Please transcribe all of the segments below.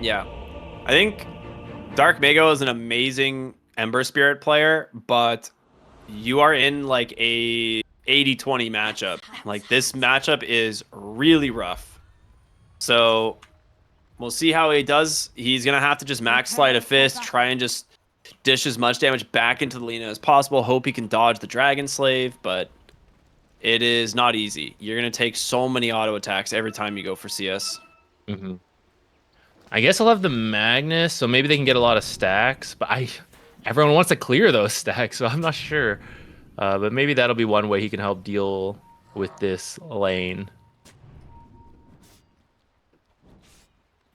Yeah. I think Dark Mago is an amazing Ember Spirit player, but you are in like a 80-20 matchup. Like this matchup is really rough. So we'll see how he does. He's gonna have to just max Sleight of Fist, try and just dish as much damage back into the Lina as possible. Hope he can dodge the Dragon Slave, but it is not easy. You're gonna take so many auto attacks every time you go for CS. Hmm. I guess I'll have the Magnus, so maybe they can get a lot of stacks. But everyone wants to clear those stacks, so I'm not sure. But maybe that'll be one way he can help deal with this lane.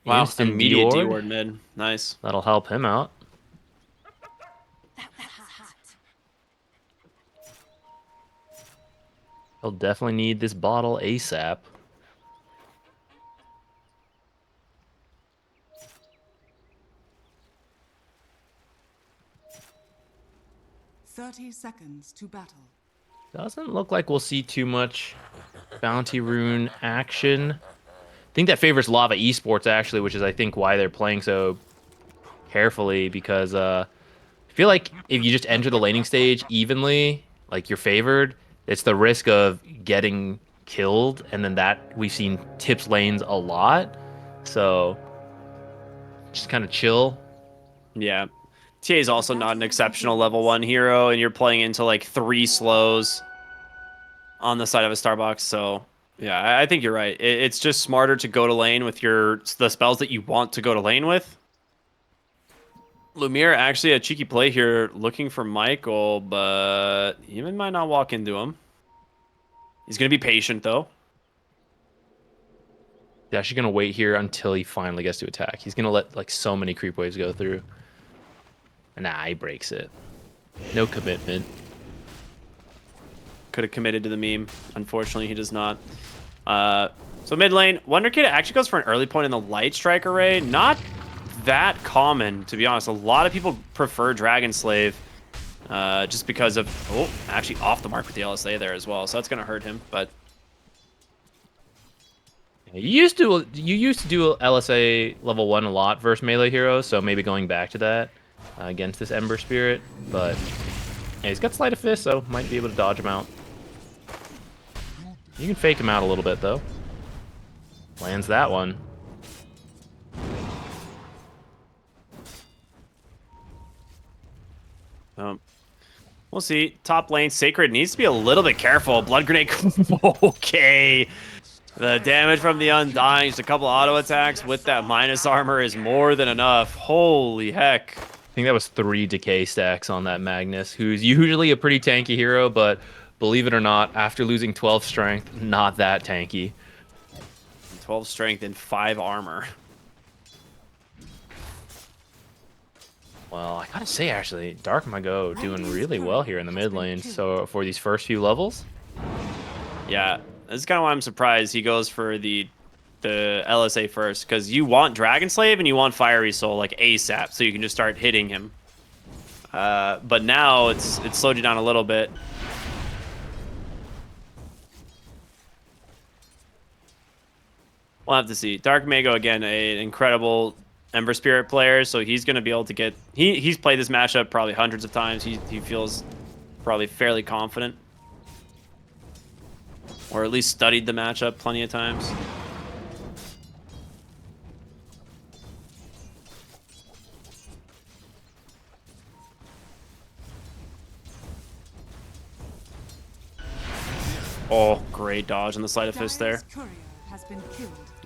Wow, Instant immediate Deward. D-ward mid. Nice. That'll help him out. He'll definitely need this bottle ASAP. 30 seconds to battle. Doesn't look like we'll see too much bounty rune action. I think that favors Lava Esports actually, which is I think why they're playing so carefully because I feel like if you just enter the laning stage evenly, like you're favored, it's the risk of getting killed, and then that we've seen tips lanes a lot. So just kind of chill. Yeah. TA is also not an exceptional level 1 hero, and you're playing into like 3 slows on the side of a Starbucks, so yeah, I think you're right. It's just smarter to go to lane with the spells that you want to go to lane with. Lumiere actually a cheeky play here looking for Michael, but he might not walk into him. He's going to be patient, though. He's actually gonna wait here until he finally gets to attack. He's gonna let like so many creep waves go through. Nah, he breaks it. No commitment. Could have committed to the meme. Unfortunately, he does not. So mid lane, Wonder Kid actually goes for an early point in the Light Strike array. Not that common, to be honest. A lot of people prefer Dragon Slave just because of... Oh, actually off the mark with the LSA there as well, so that's going to hurt him, but... You used to do LSA level 1 a lot versus melee heroes, so maybe going back to that against this Ember Spirit, but yeah, he's got Sleight of Fist, so might be able to dodge him out. You can fake him out a little bit though. Lands that one. We'll see. Top lane, Sacred needs to be a little bit careful. Blood Grenade, okay. The damage from the Undying, just a couple auto attacks with that minus armor is more than enough. Holy heck. I think that was 3 decay stacks on that Magnus, who's usually a pretty tanky hero, but believe it or not, after losing 12 strength, not that tanky. 12 strength and 5 armor. Well, I gotta say, actually, Dark Mago doing really well here in the mid lane. So for these first few levels, Yeah, this is kind of why I'm surprised he goes for the LSA first, because you want Dragon Slave and you want Fiery Soul like ASAP, so you can just start hitting him. But now it's slowed you down a little bit. We'll have to see. Dark Mago again, an incredible Ember Spirit player, so he's going to be able to get... He's played this matchup probably hundreds of times. He feels probably fairly confident. Or at least studied the matchup plenty of times. Oh, great dodge on the Sleight of Fist there.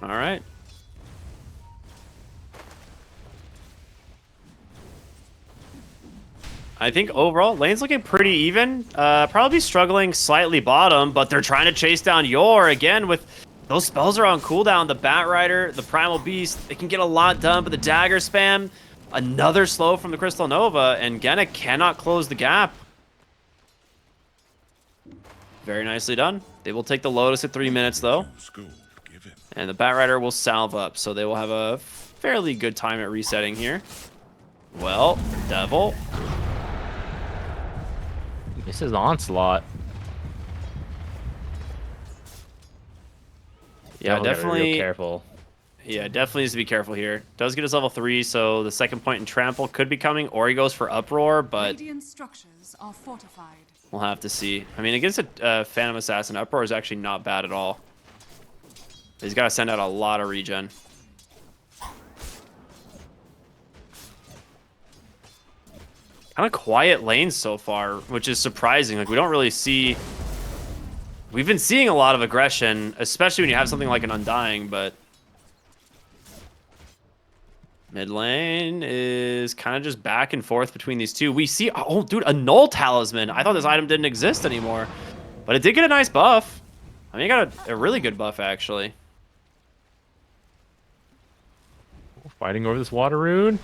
All right. I think overall, lane's looking pretty even. Probably struggling slightly bottom, but they're trying to chase down Yor again with those spells are on cooldown. The Bat Rider, the Primal Beast, they can get a lot done, but the dagger spam, another slow from the Crystal Nova, and Genna cannot close the gap. Very nicely done. They will take the Lotus at 3 minutes, though. And the Bat Rider will salve up, so they will have a fairly good time at resetting here. Well, Devil. this is Onslaught. Yeah, Devil gotta be real definitely. careful. Yeah, definitely needs to be careful here. Does get his level 3, so the second point in trample could be coming, or he goes for uproar, but Radiant structures are fortified. we'll have to see. I mean, against a Phantom Assassin, uproar is actually not bad at all. He's got to send out a lot of regen. Kind of quiet lanes so far, which is surprising. Like, we don't really see... We've been seeing a lot of aggression, especially when you have something like an Undying, but... Mid lane is kind of just back and forth between these two. We see... Oh, dude, a Null Talisman. I thought this item didn't exist anymore. But it did get a nice buff. I mean, it got a really good buff, actually. Fighting over this water rune.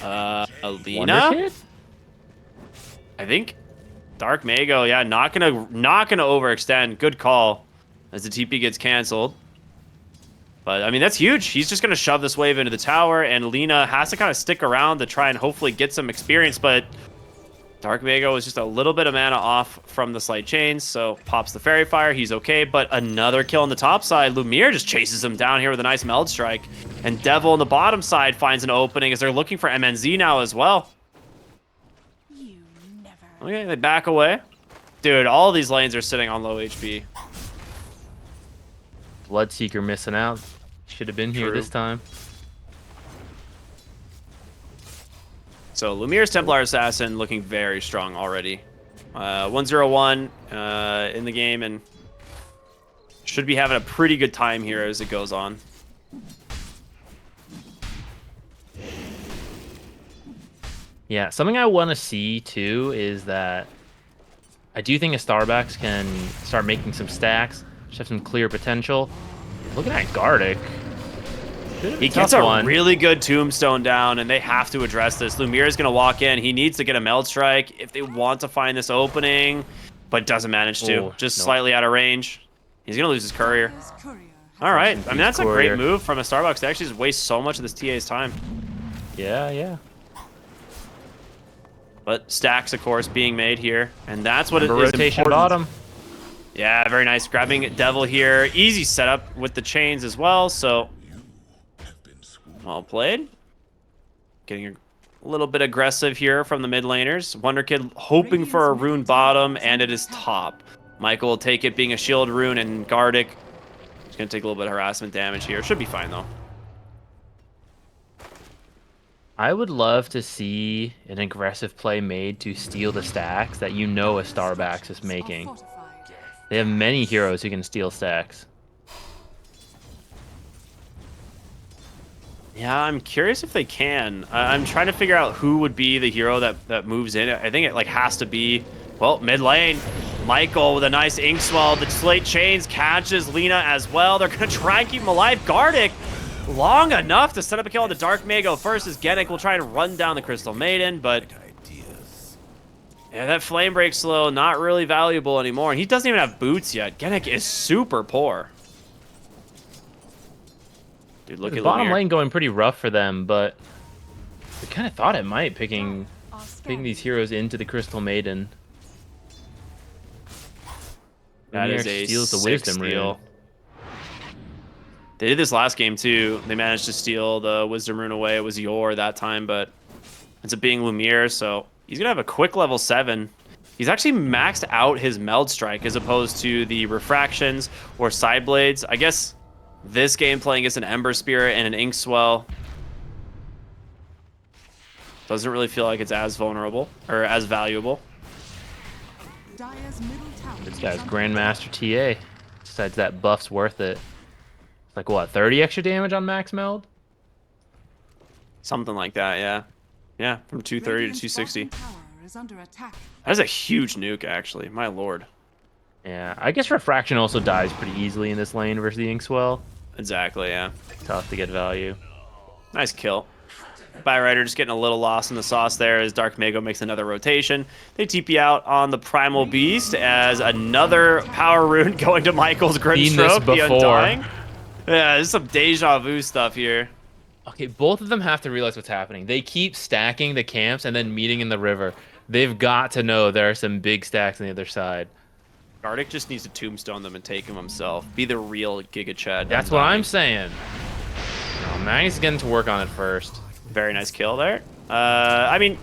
Alina? I think Dark Mago, yeah, not gonna overextend. Good call as the TP gets canceled. But I mean, that's huge. He's just gonna shove this wave into the tower, and Lina has to kind of stick around to try and hopefully get some experience, but Dark Mago is just a little bit of mana off from the Slight Chains, so pops the Fairy Fire, he's okay, but another kill on the top side. Lumiere just chases him down here with a nice Meld Strike, and Devil on the bottom side finds an opening as they're looking for MNZ now as well. You never. Okay, they back away. Dude, all these lanes are sitting on low HP. Bloodseeker missing out. Should have been here this time. So Lumiere's Templar Assassin looking very strong already. 101 in the game, and should be having a pretty good time here as it goes on. Yeah, something I want to see too is that I do think a Starbucks can start making some stacks, just have some clear potential. Looking at Gardic. He gets a really good tombstone down, and they have to address this. Lumiere is going to walk in. He needs to get a Meld Strike if they want to find this opening, but doesn't manage to. Just slightly out of range. He's going to lose his courier. All right. I mean, that's a great move from a Starbucks to actually just waste so much of this TA's time. Yeah, yeah. But stacks, of course, being made here, and that's what it is. Rotation bottom. Yeah, very nice. Grabbing Devil here. Easy setup with the chains as well, so... Well played. Getting a little bit aggressive here from the mid laners. Wonder Kid hoping for a rune bottom, and it is top. Michael will take it being a shield rune, and Gardic is going to take a little bit of harassment damage here. Should be fine, though. I would love to see an aggressive play made to steal the stacks that you know a Starbucks is making. They have many heroes who can steal stacks. Yeah, I'm curious if they can. I'm trying to figure out who would be the hero that moves in. I think it like has to be, well, mid lane. Michael with a nice Inkswell. The Slate Chains catches Lina as well. They're going to try and keep him alive. Gardic, long enough to set up a kill on the Dark Mago first as Genic will try and run down the Crystal Maiden, but yeah, that Flame Break slow, not really valuable anymore. And he doesn't even have boots yet. Genic is super poor. Dude, look at bottom lane going pretty rough for them, but we kind of thought it might picking these heroes into the Crystal Maiden. That is a steals the Wisdom Rune. They did this last game too. They managed to steal the Wisdom Rune away. It was Yor that time, but ends up being Lumiere, so he's gonna have a quick level 7. He's actually maxed out his Meld Strike as opposed to the Refractions or Side Blades. I guess this game playing against an Ember Spirit and an Inkswell doesn't really feel like it's as vulnerable or as valuable. This guy's Grandmaster TA. Besides that, buff's worth it. It's like, what, 30 extra damage on max Meld? Something like that, yeah. Yeah, from 230 to 260. That is a huge nuke, actually. My lord. Yeah, I guess Refraction also dies pretty easily in this lane versus the Inkswell. Exactly, yeah. Tough to get value. Nice kill. Byrider just getting a little lost in the sauce there as Dark Mago makes another rotation. They TP out on the Primal Beast as another power rune going to Michael's Grimstroke, the Undying. Yeah, there's some deja vu stuff here. Okay, both of them have to realize what's happening. They keep stacking the camps and then meeting in the river. They've got to know there are some big stacks on the other side. Gardic just needs to tombstone them and take him himself. Be the real Giga Chad. That's what I'm saying. Oh, Maggie's getting to work on it first. Very nice kill there. I mean,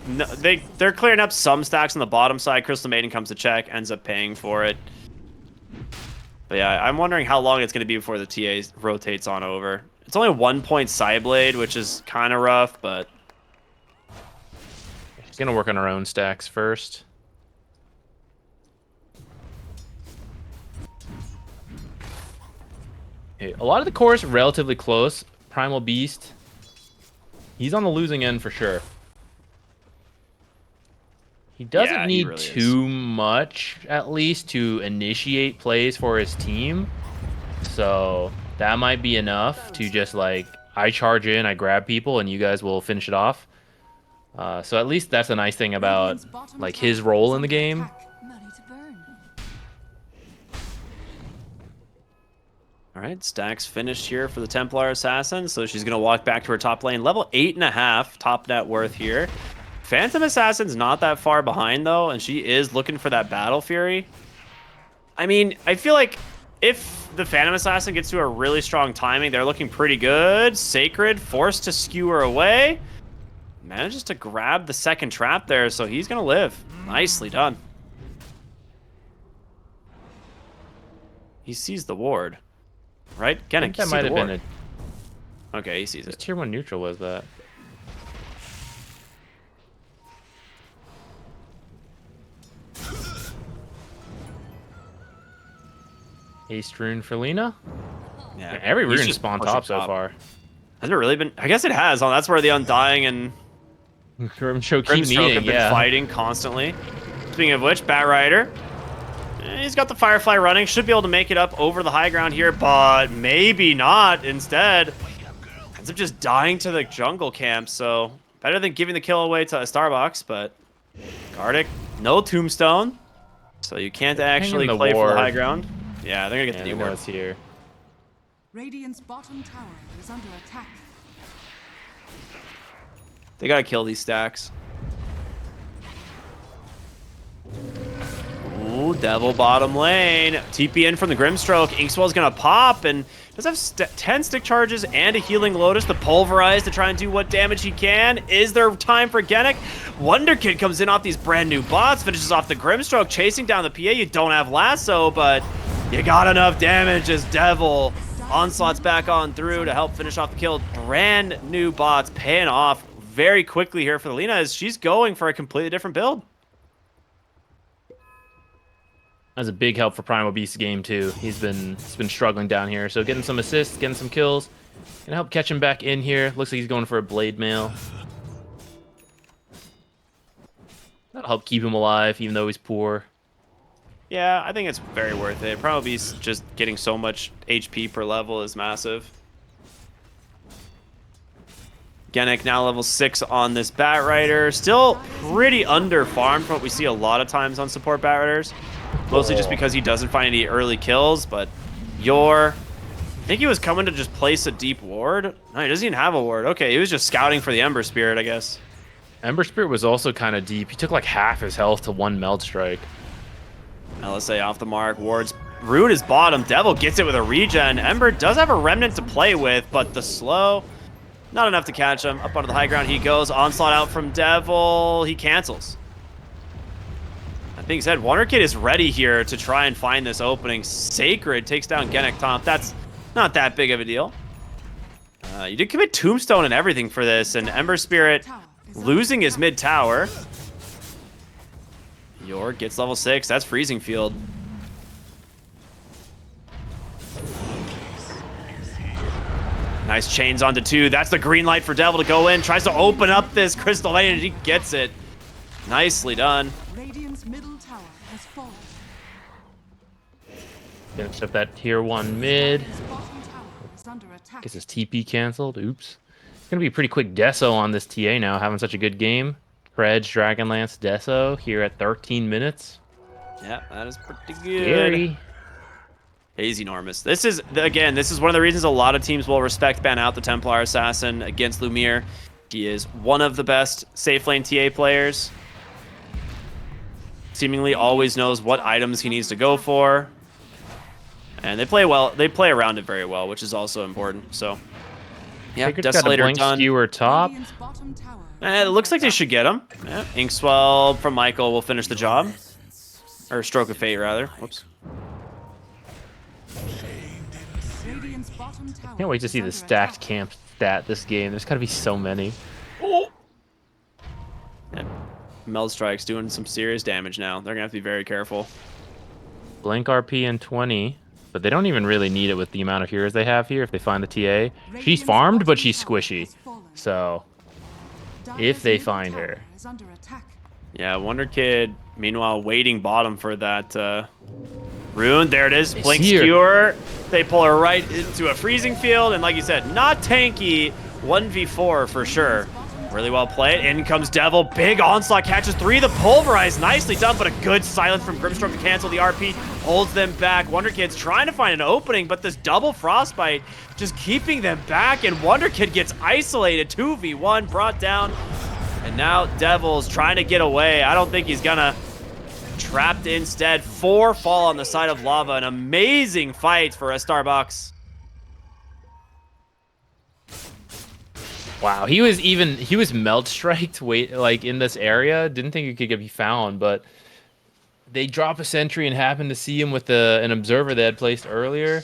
no, they're clearing up some stacks on the bottom side. Crystal Maiden comes to check, ends up paying for it. But yeah, I'm wondering how long it's going to be before the TA rotates on over. It's only a 1-point Psyblade, which is kind of rough, but... She's going to work on her own stacks first. Okay, a lot of the core is relatively close. Primal Beast, he's on the losing end for sure. He doesn't need really too much, at least, to initiate plays for his team. So that might be enough to just, like, I charge in, I grab people, and you guys will finish it off. So at least that's a nice thing about, like, his role in the game. All right, stacks finished here for the Templar Assassin, so she's going to walk back to her top lane. Level 8.5 top net worth here. Phantom Assassin's not that far behind, though, and she is looking for that Battle Fury. I mean, I feel like if the Phantom Assassin gets to a really strong timing, they're looking pretty good. Sacred, forced to skew her away. Manages to grab the second trap there, so he's going to live. Nicely done. He sees the ward. Right? Genic, That might have been it. Okay, he sees His it. tier 1 neutral was that. Haste rune for Lina. Yeah, Every he's rune just spawned pushing top so far. Hasn't it really been? I guess it has. That's where the Undying and Grimstroke keep Grimstroke meeting, have been yeah. fighting constantly. Speaking of which, Bat Rider. He's got the Firefly running. Should be able to make it up over the high ground here, but maybe not. Instead, ends up just dying to the jungle camp. So better than giving the kill away to a Starbucks, but Gardic, no tombstone. So you can't actually play for the high ground. Yeah, they're gonna get the new ward here. Radiant's bottom tower is under attack. They gotta kill these stacks. Ooh, Devil bottom lane. TP in from the Grimstroke. Inkswell's gonna pop and does have 10 stick charges and a healing Lotus to pulverize to try and do what damage he can. Is there time for Genic? Wonder Kid comes in off these brand new bots, finishes off the Grimstroke, chasing down the PA. You don't have lasso, but you got enough damage as Devil. Onslaught's back on through to help finish off the kill. Brand new bots paying off very quickly here for the Lina as she's going for a completely different build. That's a big help for Primal Beast's game too. He's been struggling down here, so getting some assists, getting some kills, gonna help catch him back in here. Looks like he's going for a blade mail. That'll help keep him alive, even though he's poor. Yeah, I think it's very worth it. Primal Beast just getting so much HP per level is massive. Genic now level 6 on this Bat Rider. Still pretty under-farmed from what we see a lot of times on support Bat Riders. Mostly just because he doesn't find any early kills, but I think he was coming to just place a deep ward. No, he doesn't even have a ward. Okay, he was just scouting for the Ember Spirit, I guess. Ember Spirit was also kind of deep. He took like half his health to one Meld Strike. LSA off the mark. Wards. Rune is bottom. Devil gets it with a regen. Ember does have a remnant to play with, but the slow, not enough to catch him. Up onto the high ground he goes. Onslaught out from Devil. He cancels. That being said, Wonder Kid is ready here to try and find this opening. Sacred takes down Genic top. That's not that big of a deal. You did commit Tombstone and everything for this, and Ember Spirit losing his mid tower. Yor gets level 6. That's Freezing Field. Nice chains onto 2. That's the green light for Devil to go in. Tries to open up this Crystal Lane, and he gets it. Nicely done. Radiant's middle tower has fallen. Finished up that tier 1 mid. His bottom tower is under attack. Gets his TP canceled. Oops. It's going to be a pretty quick deso on this TA now, having such a good game. Predge, Dragonlance, deso here at 13 minutes. Yeah, that is pretty good. Scary. He's enormous. This is one of the reasons a lot of teams will respect ban out the Templar Assassin against Lumiere. He is one of the best safe lane TA players. seemingly always knows what items he needs to go for. And they play well. They play around it very well, which is also important. So, yeah, Sacred's got a Desolator blink done. skewer top. Radiant's bottom tower It looks like they should get him. Yeah, Inkswell from Michael will finish the job. Or Stroke of Fate, rather. Whoops. Radiant's bottom tower Can't wait to is see the under stacked attack. camp stat this game. There's got to be so many. Yeah. Meld Strike's doing some serious damage now. They're going to have to be very careful. Blink RP and 20, but they don't even really need it with the amount of heroes they have here if they find the TA. She's farmed, but she's squishy. So, if they find her. Is under attack. Yeah, Wonder Kid, meanwhile, waiting bottom for that rune. There it is. Blink see her. Skewer. They pull her right into a freezing field. And like you said, not tanky. 1v4 for sure. Really well played. In comes Devil. Big onslaught. Catches 3. The pulverize. Nicely done, but a good silence from Grimstroke to cancel the RP. Holds them back. Wonder Kid's trying to find an opening, but this double frostbite just keeping them back. And Wonder Kid gets isolated. 2v1 brought down. And now Devil's trying to get away. I don't think he's gonna. Trapped instead. 4 fall on the side of Lava. An amazing fight for a Starbucks. Wow, he was meld striked like in this area. Didn't think he could be found, but they drop a sentry and happen to see him with an observer they had placed earlier.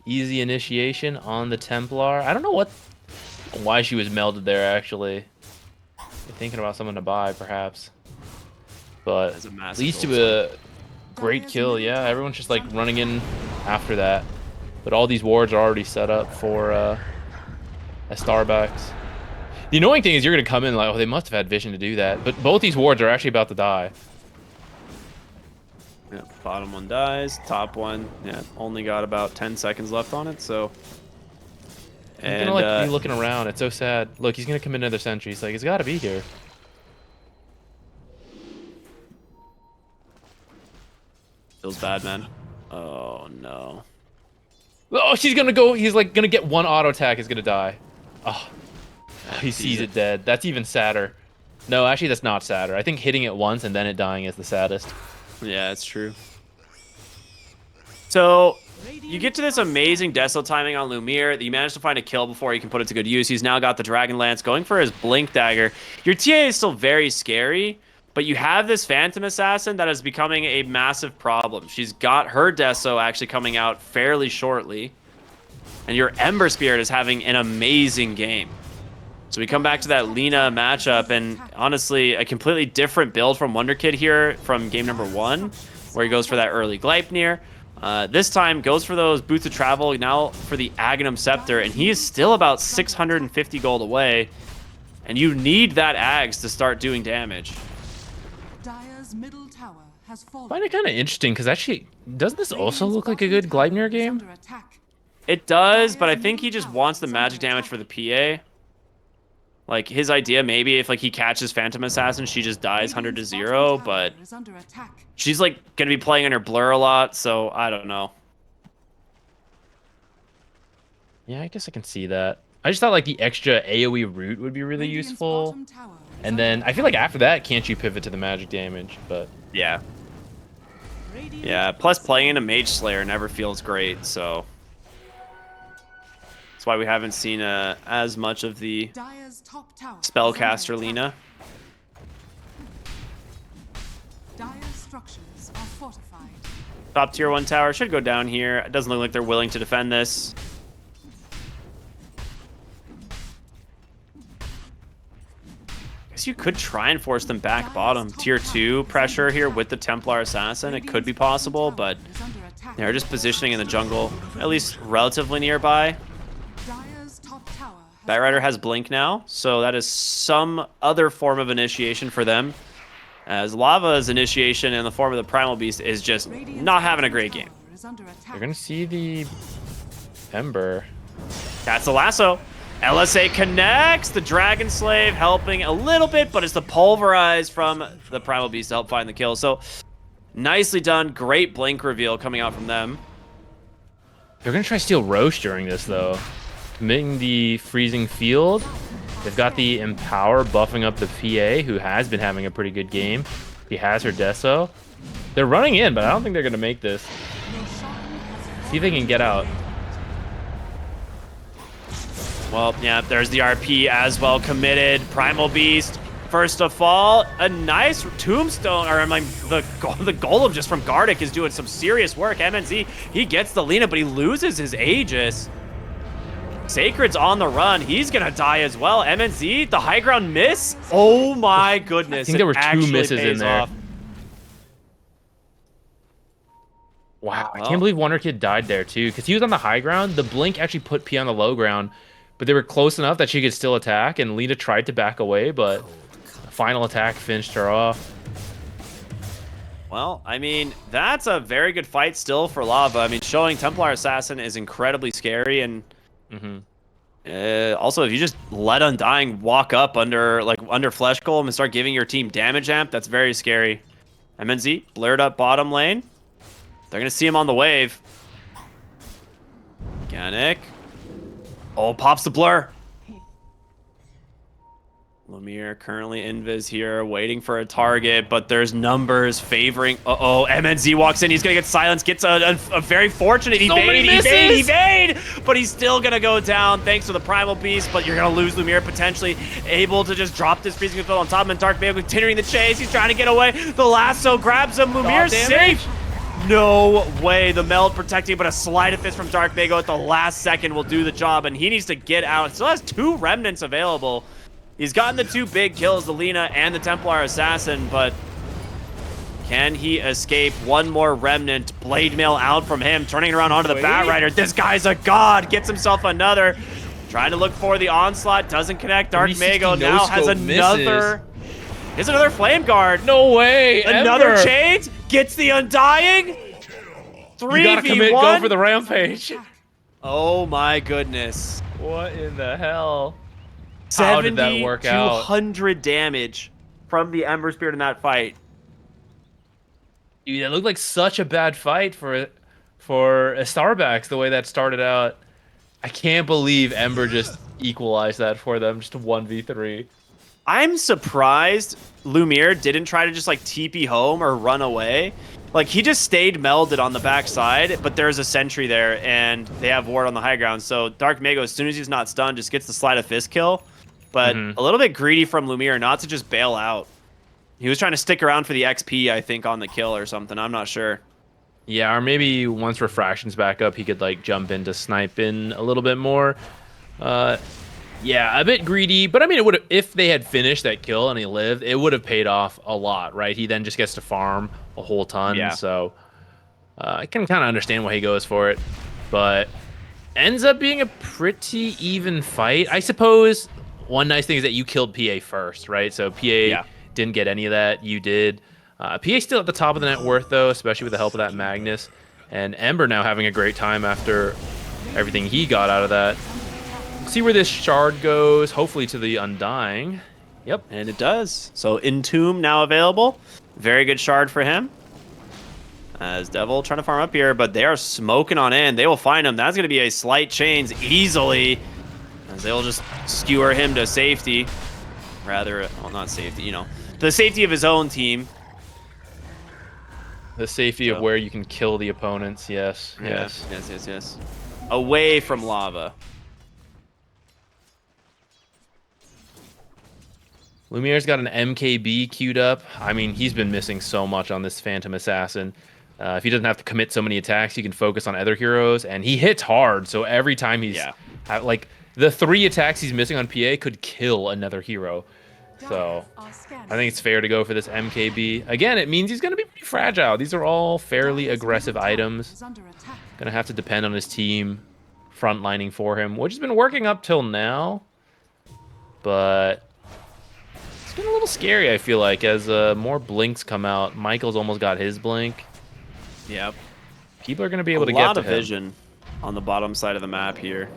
Easy initiation on the Templar. I don't know why she was melded there actually. Thinking about someone to buy perhaps, but leads to a great kill. Yeah, everyone's just like running in after that, but all these wards are already set up for a Starbucks. The annoying thing is you're gonna come in like, oh, they must have had vision to do that, but both these wards are actually about to die. Yeah, bottom one dies, top one, yeah, only got about 10 seconds left on it, so. He's gonna like be looking around. It's so sad. Look, he's gonna commit another sentry. He's like, it's gotta be here. Feels bad, man. Oh no. Oh, she's gonna go. He's like gonna get one auto attack. Is gonna die. Oh, he sees it dead. That's even sadder. No, actually, that's not sadder. I think hitting it once and then it dying is the saddest. Yeah, it's true. So, you get to this amazing Deso timing on Lumiere that you manage to find a kill before you can put it to good use. He's now got the Dragon Lance going for his Blink Dagger. Your TA is still very scary, but you have this Phantom Assassin that is becoming a massive problem. She's got her Deso actually coming out fairly shortly, and your Ember Spirit is having an amazing game. So we come back to that Lina matchup, and honestly, a completely different build from Wonder Kid here from game number 1, where he goes for that early Gleipnir. This time goes for those Boots of Travel, now for the Aghanim Scepter, and he is still about 650 gold away, and you need that Ags to start doing damage. Dire's middle tower has fallen. I find it kind of interesting because actually, doesn't this also look like a good Gleipnir game? It does, but I think he just wants the magic damage for the PA. Like, his idea, maybe if like he catches Phantom Assassin, she just dies 100 to 0, but she's like gonna be playing on her blur a lot, so I don't know. Yeah, I guess I can see that. I just thought like the extra AoE root would be really useful. And then I feel like after that, can't you pivot to the magic damage? But yeah. Yeah, plus playing in a Mage Slayer never feels great, so that's why we haven't seen as much of the Spellcaster Lina. Dire's structures are fortified. Top tier 1 tower should go down here. It doesn't look like they're willing to defend this. Guess you could try and force them back bottom. Tier 2 pressure here with the Templar Assassin. It could be possible, but they're just positioning in the jungle, at least relatively nearby. Batrider has Blink now, so that is some other form of initiation for them. As Lava's initiation in the form of the Primal Beast is just not having a great game. you're gonna see the Ember. That's the lasso. LSA connects. The Dragon Slave helping a little bit, but it's the Pulverize from the Primal Beast to help find the kill. So nicely done. Great Blink reveal coming out from them. They're gonna try to steal Roche during this though. Committing the freezing field. They've got the Empower buffing up the PA, who has been having a pretty good game. He has her Deso. They're running in, but I don't think they're gonna make this. See if they can get out. Well, yeah, there's the RP as well committed. Primal Beast, first to fall. A nice tombstone, or I mean, the golem just from Gardic is doing some serious work. MNZ, he gets the Lina, but he loses his Aegis. Sacred's on the run. He's gonna die as well. MNZ, the high ground miss. Oh my goodness. I think there were 2 misses in there. Off. Wow, I can't believe Wonder Kid died there too, because he was on the high ground. The blink actually put P on the low ground, but they were close enough that she could still attack, and Lina tried to back away, but the final attack finished her off. Well, I mean, that's a very good fight still for Lava. I mean, showing Templar Assassin is incredibly scary, and also, if you just let Undying walk up under Flesh Golem and start giving your team damage amp, that's very scary. MNZ, blurred up bottom lane. They're going to see him on the wave. Organic. Oh, pops the blur. Lumiere currently invis here, waiting for a target, but there's numbers favoring. Uh-oh, MNZ walks in. He's going to get silenced. Gets a very fortunate evade, but he's still going to go down thanks to the Primal Beast, but you're going to lose Lumiere potentially. Able to just drop this freezing field on top of him, and Dark Mago continuing the chase. He's trying to get away. The lasso grabs him. Lumiere's safe. No way. The meld protecting, but a slide of fist from Dark Mago at the last second will do the job, and he needs to get out. Still has 2 remnants available. He's gotten the 2 big kills, the Lina and the Templar Assassin, but can he escape? 1 more remnant. Blade Mail out from him, turning around onto the Bat Rider. This guy's a god. Gets himself another. Trying to look for the onslaught. Doesn't connect. Dark Mago now has another. Here's another Flame Guard. No way. Another chains. Gets the Undying. 3v1. You gotta commit. Go for the rampage. Oh my goodness. What in the hell? How did that work out? 200 damage from the Ember Spirit in that fight. Dude, it looked like such a bad fight for a Starbacks, the way that started out. I can't believe Ember just equalized that for them, just a 1v3. I'm surprised Lumiere didn't try to just like TP home or run away. Like, he just stayed melded on the backside, but there's a sentry there, and they have ward on the high ground. So Dark Mago, as soon as he's not stunned, just gets the slide of fist kill. But a little bit greedy from Lumiere not to just bail out. He was trying to stick around for the XP, I think, on the kill or something. I'm not sure. Yeah, or maybe once Refraction's back up, he could like jump into snipe in a little bit more. Yeah, a bit greedy, but I mean, it would if they had finished that kill and he lived, it would have paid off a lot, right? He then just gets to farm a whole ton. Yeah. So I can kind of understand why he goes for it, but ends up being a pretty even fight, I suppose. One nice thing is that you killed PA first, right? So PA didn't get any of that. You did. PA still at the top of the net worth, though, especially with the help of that Magnus. And Ember now having a great time after everything he got out of that. See where this shard goes, hopefully to the Undying. Yep. And it does. So Entomb now available. Very good shard for him. As Devil trying to farm up here, but they are smoking on in. They will find him. That's going to be a slight chains easily. As they'll just skewer him to safety. Rather, well, not safety, you know. The safety of his own team. The safety of where you can kill the opponents, yes. Yes. Away from Lava. Lumiere's got an MKB queued up. I mean, he's been missing so much on this Phantom Assassin. If he doesn't have to commit so many attacks, he can focus on other heroes, and he hits hard, so every time he's... like, the 3 attacks he's missing on PA could kill another hero. So, I think it's fair to go for this MKB. Again, it means he's going to be pretty fragile. These are all fairly aggressive items. Going to have to depend on his team frontlining for him, which has been working up till now. But it's been a little scary, I feel like, as more blinks come out. Michael's almost got his blink. Yep. People are going to be able to get to him. A lot of vision on the bottom side of the map here.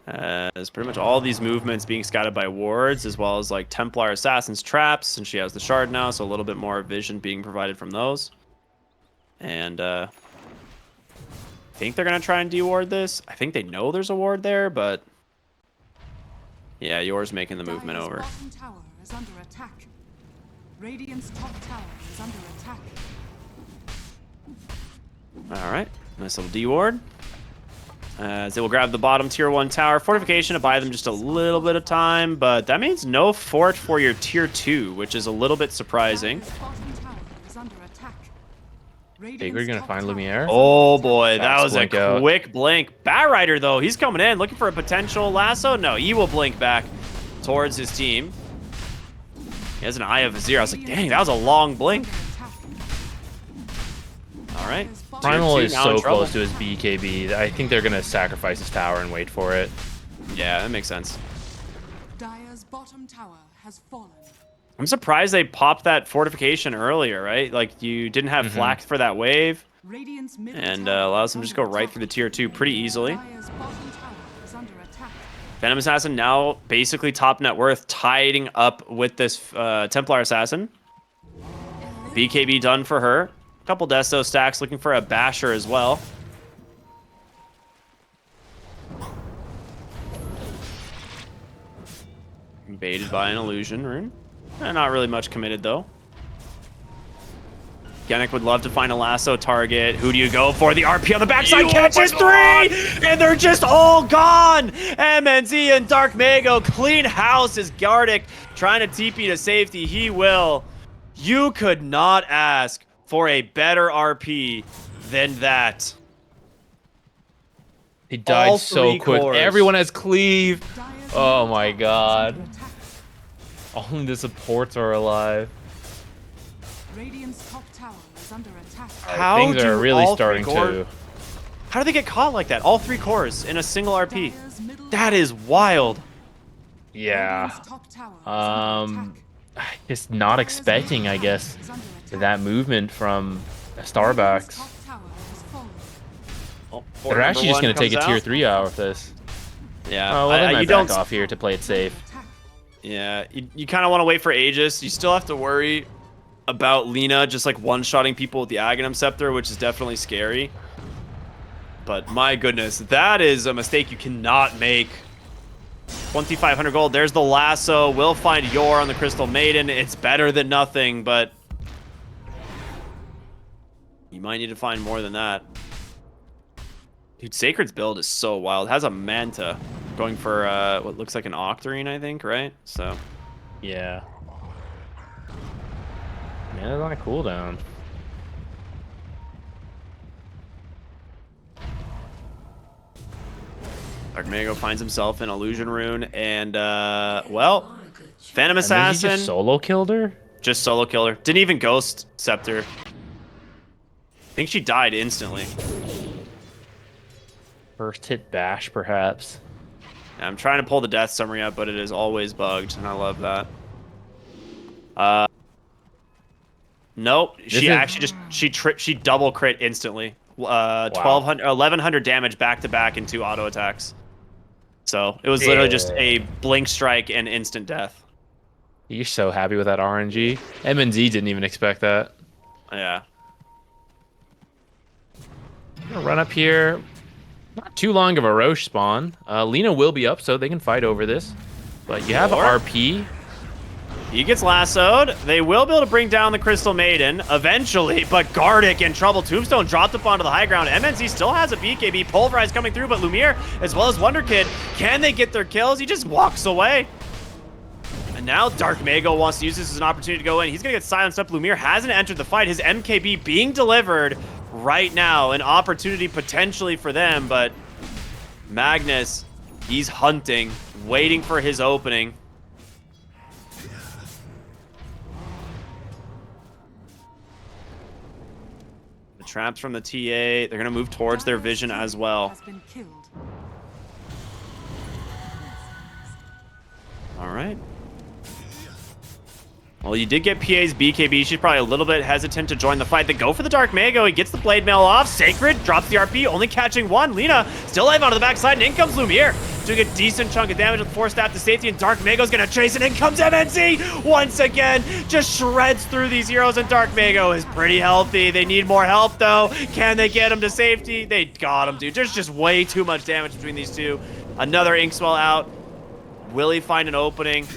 As pretty much all these movements being scouted by wards, as well as like Templar Assassin's traps, and she has the shard now, so a little bit more vision being provided from those. And I think they're gonna try and de-ward this. I think they know there's a ward there, but yeah, yours making the movement over. Radiant's top tower is under attack. All right, nice little D ward. As they will grab the bottom tier 1 tower fortification to buy them just a little bit of time, but that means no fort for your tier 2, which is a little bit surprising. Dire's bottom tower is under attack. Big, are you Radiant's gonna top find tower Lumiere? Oh boy, that That's was a blink out. quick blink. Bat Rider though, he's coming in looking for a potential lasso. No, he will blink back towards his team. He has an eye of a 0. I was like, dang, that was a long blink. All right. Primal Tier is 2 now so in trouble. close to his BKB. I think they're gonna sacrifice his tower and wait for it. Yeah, that makes sense. Dire's bottom tower has fallen. I'm surprised they popped that fortification earlier, right? Like you didn't have flak for that wave, Radiant's middle and tower allows is them to just under go right attack. through the tier 2 pretty easily. Dire's bottom tower is under attack. Venom Assassin now basically top net worth, tying up with this Templar Assassin. BKB done for her. Couple Desto stacks looking for a Basher as well. Baited by an illusion rune. Not really much committed though. Genic would love to find a lasso target. Who do you go for? The RP on the backside catches 3! And they're just all gone! MNZ and Dark Mago clean house as Gardic trying to TP to safety. He will. You could not ask for a better RP than that. He died All so 3 quick. cores. Everyone has cleave. Dire's Oh middle my tower is god. under attack. Only the supports are alive. Radiant's top tower is under attack. How Things do are really all 3 starting cores- to. How do they get caught like that? All 3 cores in a single RP. Dire's middle That tower is wild. Yeah. Radiant's top tower is under attack. Just not expecting, I guess, Is under attack. that movement from Radiant's Starbucks. top tower has fallen. Oh, They're actually just going gonna take a tier 3 out of this. Yeah, Oh, well, they might you back don't. off here to play it safe. Attack. Yeah, you kind of want to wait for Aegis. You still have to worry about Lina just like one-shotting people with the Aghanim Scepter, which is definitely scary. But my goodness, that is a mistake you cannot make. 2,500 gold. There's the lasso. We'll find Yor on the Crystal Maiden. It's better than nothing, but you might need to find more than that. Dude, Sacred's build is so wild. It has a Manta going for what looks like an Octarine, I think, right? So Yeah. Man, it's on a cooldown. Dark Mago finds himself in Illusion Rune, and well, Phantom And then he Assassin just solo killed her? just solo killer. Didn't even Ghost Scepter. I think she died instantly. First hit bash, perhaps. I'm trying to pull the death summary up, but it is always bugged, and I love that. Nope. She is- actually just she double crit instantly. 1,100 damage back to back in 2 auto attacks. So it was literally just a blink strike and instant death. You're so happy with that RNG. MNZ didn't even expect that. Yeah. Gonna run up here. Not too long of a Roche spawn. Lina will be up, so they can fight over this. But you have Or- RP. He gets lassoed. They will be able to bring down the Crystal Maiden eventually, but Gardic in trouble. Tombstone dropped up onto the high ground. MNZ still has a BKB. Pulverize coming through, but Lumiere as well as Wonder Kid, can they get their kills? He just walks away. And now Dark Mago wants to use this as an opportunity to go in. He's going to get silenced up. Lumiere hasn't entered the fight. His MKB being delivered right now. An opportunity potentially for them, but Magnus, he's hunting, waiting for his opening. Traps from the TA. They're going to move towards their vision as well. Has been killed. All right. Well, you did get PA's BKB. She's probably a little bit hesitant to join the fight. They go for the Dark Mago. He gets the Blade Mail off. Sacred drops the RP, only catching 1. Lina still alive onto the backside, and in comes Lumiere. Doing a decent chunk of damage with 4 staff to safety, and Dark Mago's gonna chase, and in comes MNZ once again. Just shreds through these heroes, and Dark Mago is pretty healthy. They need more help, though. Can they get him to safety? They got him, dude. There's just way too much damage between these two. Another Inkswell out. Will he find an opening?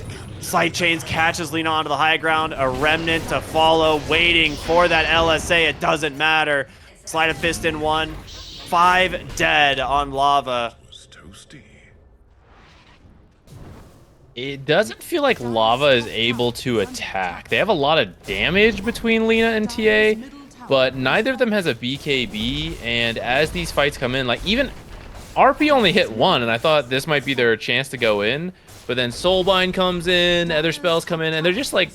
Slight Chains catches Lina onto the high ground. A Remnant to follow, waiting for that LSA. It doesn't matter. Slide of Fist in one. 5 dead on Lava. It doesn't feel like Lava is able to attack. They have a lot of damage between Lina and TA, but neither of them has a BKB, and as these fights come in, like even RP only hit 1, and I thought this might be their chance to go in, but then Soulbind comes in, other spells come in, and they're just like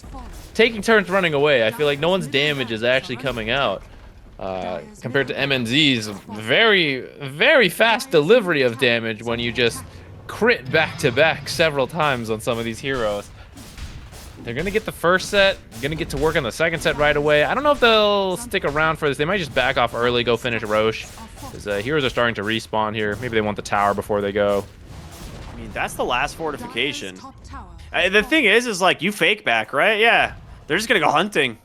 taking turns running away. I feel like no one's damage is actually coming out. Compared to MNZ's very, very fast delivery of damage when you just crit back-to-back several times on some of these heroes. They're going to get the first set, going to get to work on the second set right away. I don't know if they'll stick around for this. They might just back off early, go finish Roche. Because heroes are starting to respawn here. Maybe they want the tower before they go. I mean, that's the last fortification. The thing is like, you fake back, right? Yeah. They're just going to go hunting.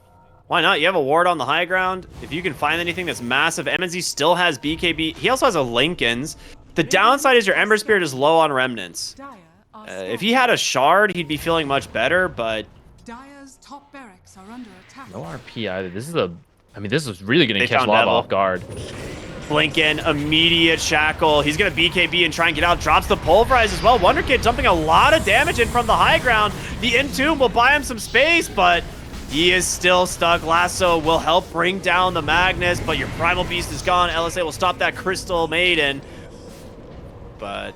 Why not? You have a ward on the high ground. If you can find anything that's massive, MNZ still has BKB. He also has a Lincoln's. The downside is your Ember Spirit is low on Remnants. If he had a Shard, he'd be feeling much better, but... Dire's top barracks are under attack. No RP either. This is a... I mean, this is really going to catch found Lava Devil. off guard. Blinken, immediate shackle. He's going to BKB and try and get out. Drops the Pulverize as well. Wonder Kid dumping a lot of damage in from the high ground. The Entomb will buy him some space, but he is still stuck. Lasso will help bring down the Magnus, but your Primal Beast is gone. LSA will stop that Crystal Maiden. But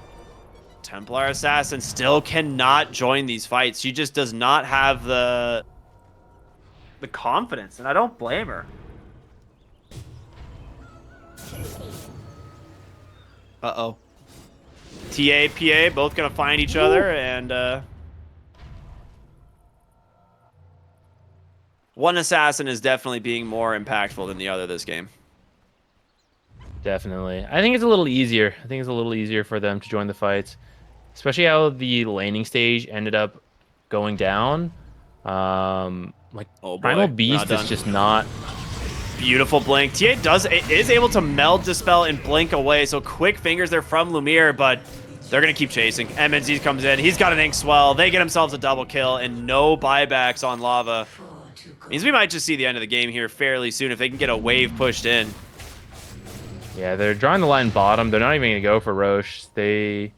Templar Assassin still cannot join these fights. She just does not have the confidence, and I don't blame her. Uh-oh. TA, PA, both gonna find each other, and one assassin is definitely being more impactful than the other this game. Definitely. I think it's a little easier. I think it's a little easier for them to join the fights. Especially how the laning stage ended up going down. Like, Oh boy, Primal Beast not is done. just not... Beautiful blink. TA is able to meld Dispel and blink away, so quick fingers there from Lumiere, but they're going to keep chasing. MNZ comes in. He's got an Ink Swell. They get themselves a double kill, and no buybacks on Lava. Means we might just see the end of the game here fairly soon if they can get a wave pushed in. Yeah, they're drawing the line bottom. They're not even going to go for Roche. They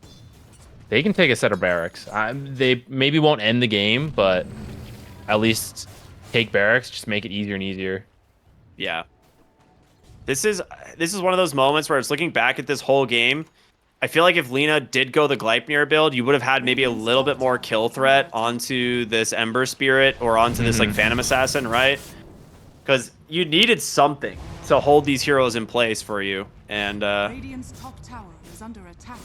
can take a set of barracks. They maybe won't end the game, but at least take barracks. Just make it easier and easier. Yeah. This is one of those moments where it's looking back at this whole game. I feel like if Lina did go the Gleipnir build, you would have had maybe a little bit more kill threat onto this Ember Spirit or onto this like Phantom Assassin, right? Because you needed something to hold these heroes in place for you, and Radiant's top tower is under attack.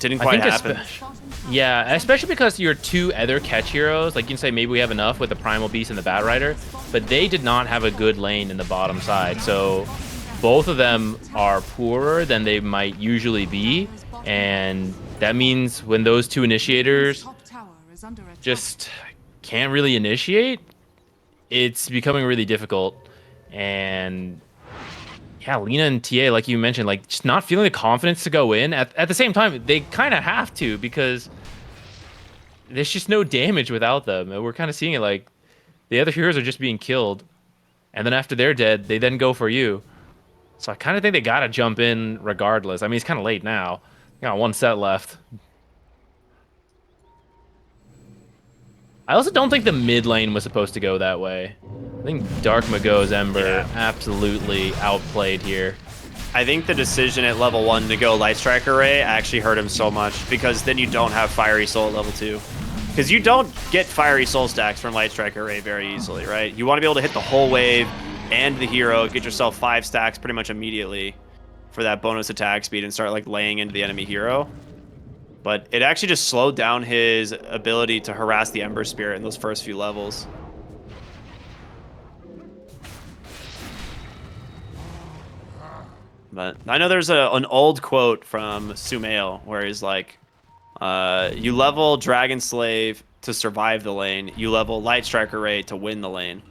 didn't quite I think happen. Yeah, especially because your two other catch heroes, like you can say maybe we have enough with the Primal Beast and the Bat Rider, but they did not have a good lane in the bottom side. So both of them are poorer than they might usually be, and that means when those two initiators Top tower is under attack. just can't really initiate, it's becoming really difficult. And yeah, Lina and TA, like you mentioned, like just not feeling the confidence to go in. At the same time, they kind of have to, because there's just no damage without them. And we're kind of seeing it like the other heroes are just being killed, and then after they're dead, they then go for you. So I kind of think they got to jump in regardless. I mean, it's kind of late now. Got one set left. I also don't think the mid lane was supposed to go that way. I think Dark Mago's Ember absolutely outplayed here. I think the decision at level 1 to go Light Strike Array actually hurt him so much, because then you don't have Fiery Soul at level 2. Because you don't get Fiery Soul stacks from Light Strike Array very easily, right? You want to be able to hit the whole wave and the hero, get yourself 5 stacks pretty much immediately for that bonus attack speed and start like laying into the enemy hero. But it actually just slowed down his ability to harass the Ember Spirit in those first few levels. But I know there's an old quote from Sumail where he's like, you level Dragon Slave to survive the lane, you level Light Strike Array to win the lane.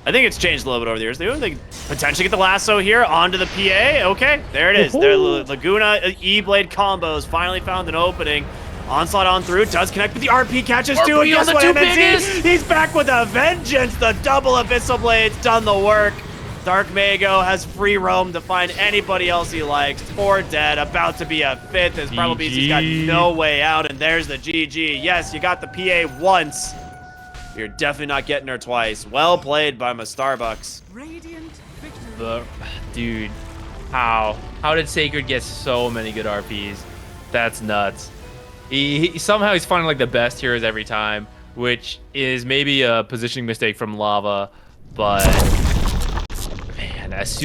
I think it's changed a little bit over the years. They potentially get the lasso here onto the PA. Okay, there it is. Their Laguna E-Blade combos finally found an opening. Onslaught on through, does connect with the RP, catches two, and RP on guess the what, two MNC? biggest! He's back with a vengeance. The double Abyssal Blade's done the work. Dark Mago has free roam to find anybody else he likes. 4 dead, about to be a 5th, as probably he's got no way out, and there's the GG. Yes, you got the PA once. You're definitely not getting her twice. Well played by my Starbucks. Radiant victory. Dude, how did Sacred get so many good RPs? That's nuts. He somehow he's finding like the best heroes every time, which is maybe a positioning mistake from Lava, but man, as soon